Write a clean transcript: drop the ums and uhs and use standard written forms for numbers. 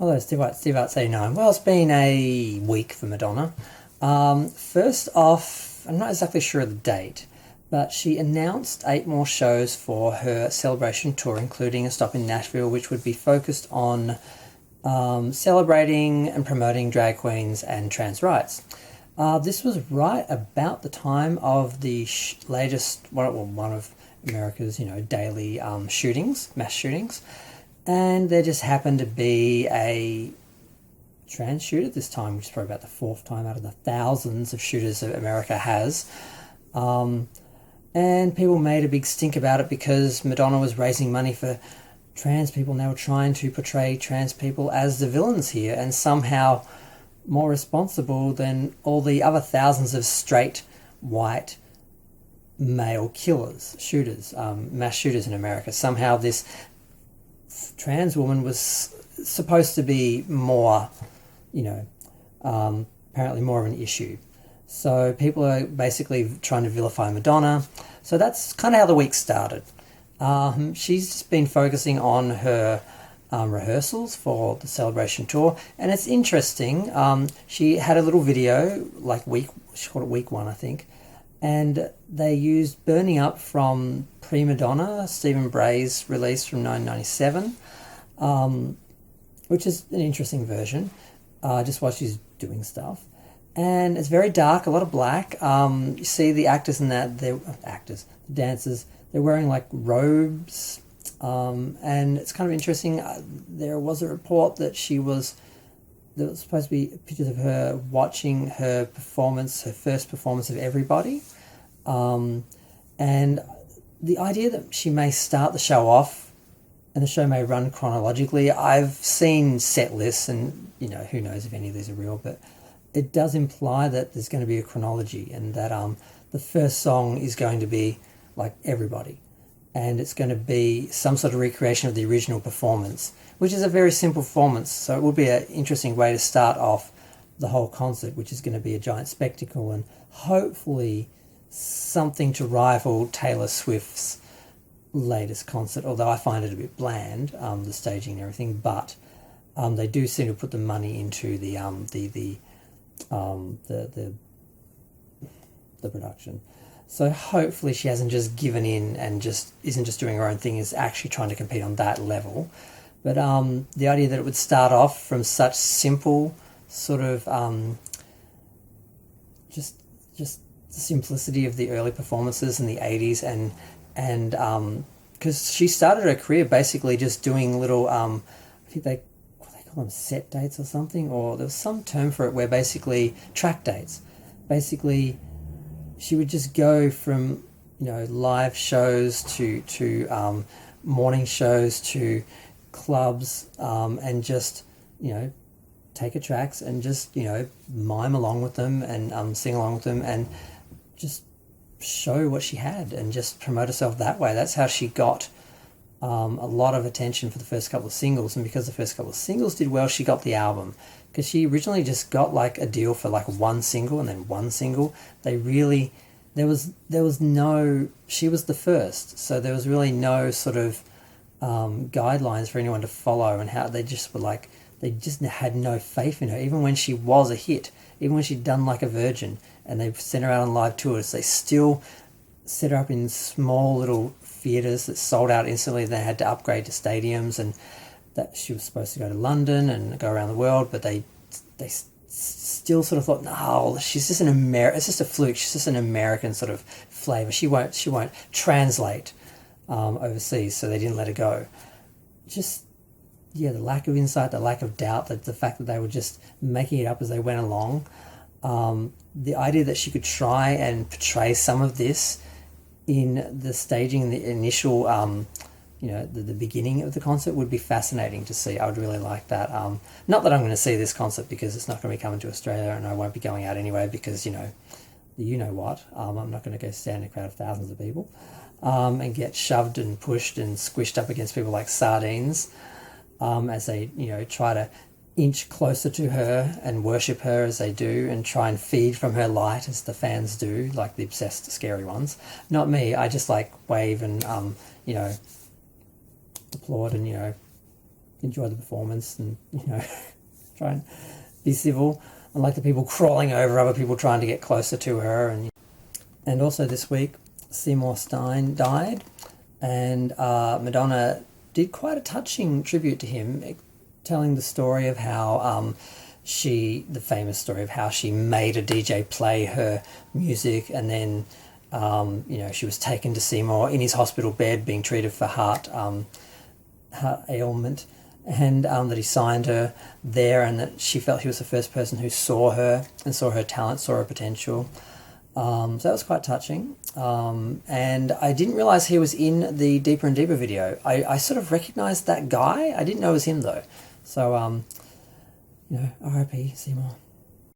Hello, Steve Arts 89. Well, it's been a week for Madonna. First off, I'm not exactly sure of the date, but she announced 8 more shows for her celebration tour, including a stop in Nashville, which would be focused on celebrating and promoting drag queens and trans rights. This was right about the time of the latest, one of America's, daily mass shootings. And there just happened to be a trans shooter this time, which is probably about the 4th time out of the thousands of shooters that America has. And people made a big stink about it because Madonna was raising money for trans people, and they were trying to portray trans people as the villains here, and somehow more responsible than all the other thousands of straight, white, male shooters, mass shooters in America. Somehow this trans woman was supposed to be more, apparently more of an issue. So people are basically trying to vilify Madonna. So that's kind of how the week started. She's been focusing on her rehearsals for the celebration tour, and it's interesting. She had a little video, she called it week 1, I think, and they used Burning Up from Pre-Madonna, Stephen Bray's release from 1997, which is an interesting version, just while she's doing stuff. And it's very dark, a lot of black. You see the actors in that, the dancers, they're wearing like robes, and it's kind of interesting. There was a report that there was supposed to be pictures of her watching her first performance of Everybody. And the idea that she may start the show off and the show may run chronologically, I've seen set lists, and who knows if any of these are real, but it does imply that there's going to be a chronology, and that the first song is going to be like Everybody, and it's going to be some sort of recreation of the original performance, which is a very simple performance. So it will be an interesting way to start off the whole concert, which is going to be a giant spectacle, and hopefully something to rival Taylor Swift's latest concert, although I find it a bit bland, the staging and everything, but they do seem to put the money into the production. So hopefully she hasn't just given in and just isn't just doing her own thing, is actually trying to compete on that level. But the idea that it would start off from such simple sort of just the simplicity of the early performances in the 80s, and because she started her career basically just doing little I think they call them set dates or something, or there was some term for it, where basically track dates. Basically, she would just go from live shows to morning shows to clubs, and just take her tracks and just mime along with them and sing along with them and just show what she had and just promote herself that way. That's how she got a lot of attention for the first couple of singles, and because the first couple of singles did well, she got the album. Because she originally just got like a deal for like one single and then one single. She was the first, so there was really no sort of guidelines for anyone to follow, and how they just had no faith in her. Even when she was a hit, even when she'd done Like a Virgin and they sent her out on live tours, they still set her up in small little theatres that sold out instantly. They had to upgrade to stadiums, and that she was supposed to go to London and go around the world, but they still sort of thought, no, she's just it's just a fluke. She's just an American sort of flavour. She won't translate overseas, so they didn't let her go. The lack of insight, the lack of doubt, the fact that they were just making it up as they went along. The idea that she could try and portray some of this in the staging, the initial, the beginning of the concert would be fascinating to see. I would really like that. Not that I'm going to see this concert, because it's not going to be coming to Australia, and I won't be going out anyway, because, I'm not going to go stand in a crowd of thousands of people and get shoved and pushed and squished up against people like sardines, as they, try to inch closer to her and worship her as they do, and try and feed from her light as the fans do, like the obsessed, scary ones. Not me. I just wave and, applaud and, enjoy the performance and, you know, try and be civil, unlike the people crawling over other people trying to get closer to her. And also this week, Seymore Stein died, and Madonna did quite a touching tribute to him, telling the story of how the famous story of how she made a DJ play her music, and then you know, she was taken to Seymore in his hospital bed being treated for heart ailment, and that he signed her there, and that she felt he was the first person who saw her and saw her talent, saw her potential. So that was quite touching. And I didn't realise he was in the Deeper and Deeper video. I sort of recognised that guy. I didn't know it was him though. So, you know, R.I.P. Seymore.